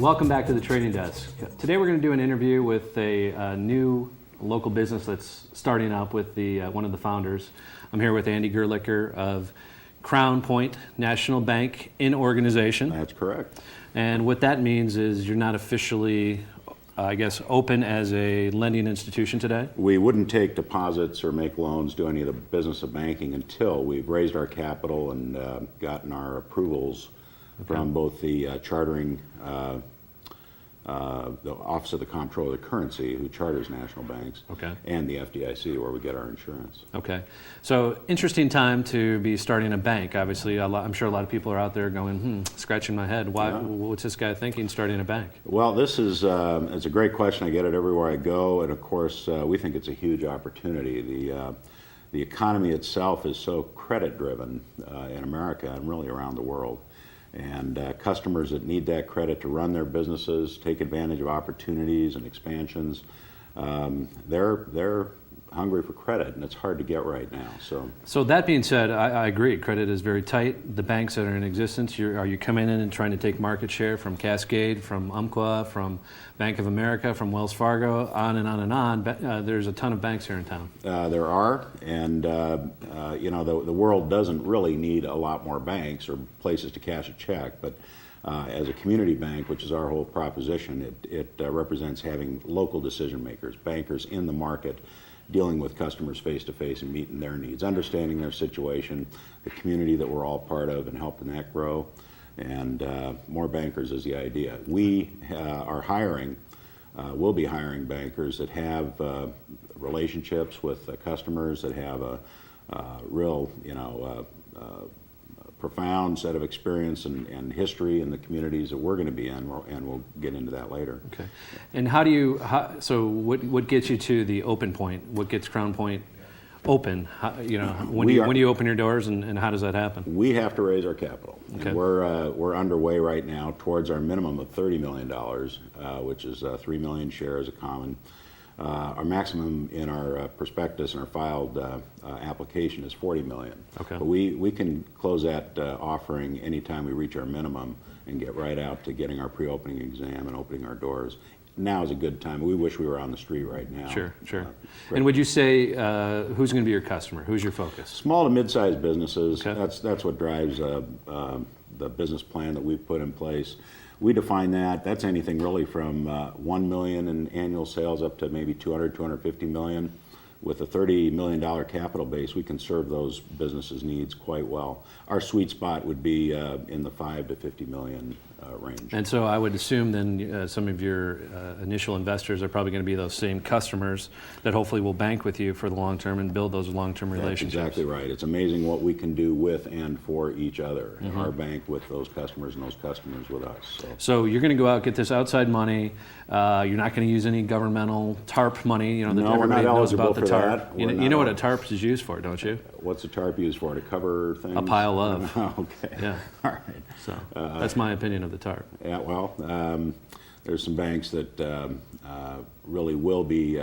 Welcome back to the Trading Desk. Today we're going to do an interview with a new local business that's starting up with one of the founders. I'm here with Andy Gerlicher of Crown Point National Bank in organization. That's correct. And what that means is you're not officially, I guess, open as a lending institution today? We wouldn't take deposits or make loans, do any of the business of banking until we've raised our capital and gotten our approvals from both the chartering, the Office of the Comptroller of the Currency, who charters national banks, and the FDIC, where we get our insurance. Okay. So interesting time to be starting a bank. Obviously, I'm sure a lot of people are out there going, scratching my head. Why? Yeah. What's this guy thinking starting a bank? Well, this is it's a great question. I get it everywhere I go, and of course, we think it's a huge opportunity. The economy itself is so credit-driven in America and really around the world. And customers that need that credit to run their businesses, take advantage of opportunities and expansions, they're hungry for credit, and it's hard to get right now. So that being said, I agree. Credit is very tight. The banks that are in existence, are you coming in and trying to take market share from Cascade, from Umpqua, from Bank of America, from Wells Fargo, on and on and on? There's a ton of banks here in town. There are, and you know, the world doesn't really need a lot more banks or places to cash a check, but as a community bank, which is our whole proposition, it represents having local decision makers, bankers in the market, dealing with customers face-to-face and meeting their needs, understanding their situation, the community that we're all part of, and helping that grow. And more bankers is the idea. We are hiring, we'll be hiring bankers that have relationships with customers, that have a real, profound set of experience and history in the communities that we're going to be in, and we'll get into that later. Okay. And so what gets you to the open point? What gets Crown Point open? When do you open your doors, and how does that happen? We have to raise our capital. Okay. And we're underway right now towards our minimum of $30 million, which is 3 million shares of common. Our maximum in our prospectus and our filed application is 40 million. Okay. But we can close that offering anytime we reach our minimum and get right out to getting our pre-opening exam and opening our doors. Now is a good time. We wish we were on the street right now. Sure. And would you say who's going to be your customer? Who's your focus? Small to mid-sized businesses. Okay. That's what drives the business plan that we've put in place. We define that's anything really from 1 million in annual sales up to maybe 250 million. With a $30 million capital base, we can serve those businesses' needs quite well. Our sweet spot would be in the 5 to 50 million range. And so I would assume then some of your initial investors are probably going to be those same customers that hopefully will bank with you for the long term and build those long-term relationships. That's exactly right. It's amazing what we can do with and for each other. Mm-hmm. Our bank with those customers and those customers with us. So you're going to go out, get this outside money. You're not going to use any governmental Tarp money. No, we're not eligible for that. You know what a Tarp is used for, don't you? What's a Tarp used for? To cover things? A pile of. Okay. Yeah. All right. So that's my opinion of the Tarp. Yeah. Well, there's some banks that really will be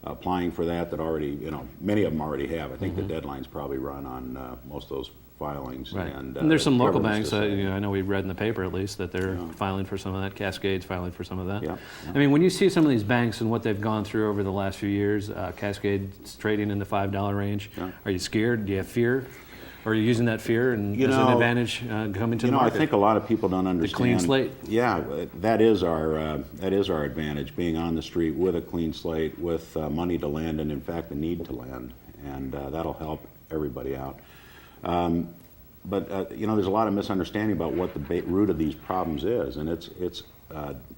applying for that already. Many of them already have. I think the deadline's probably run on most of those filings. Right. And there's some local banks, I know we've read in the paper at least, that they're filing for some of that. Cascade's filing for some of that. Yeah. I mean, when you see some of these banks and what they've gone through over the last few years, Cascade's trading in the $5 range, are you scared? Do you have fear? Or are you using that fear and as an advantage coming to the market? I think a lot of people don't understand. The clean slate? Yeah, that is our advantage, being on the street with a clean slate, with money to lend, and in fact the need to lend, and that'll help everybody out. But there's a lot of misunderstanding about what the root of these problems is, and it's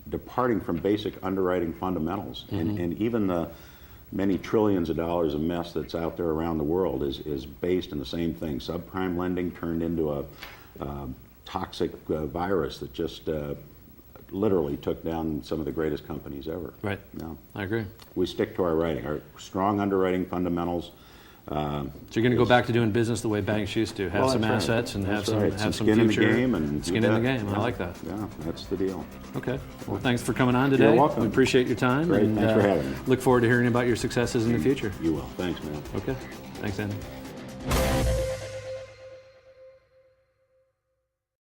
departing from basic underwriting fundamentals, and even the many trillions of dollars of mess that's out there around the world is based in the same thing. Subprime lending turned into a toxic virus that just literally took down some of the greatest companies ever. Right. No, I agree. We stick to our writing, our strong underwriting fundamentals. So you're going to go back to doing business the way banks used to, have some assets and have some future. Skin in the game. And skin in the game. I like that. Yeah, that's the deal. Okay. Well, thanks for coming on today. You're welcome. We appreciate your time. Great. And, thanks for having me. Look forward to hearing about your successes in the future. You will. Thanks, man. Okay. Thanks, Andy.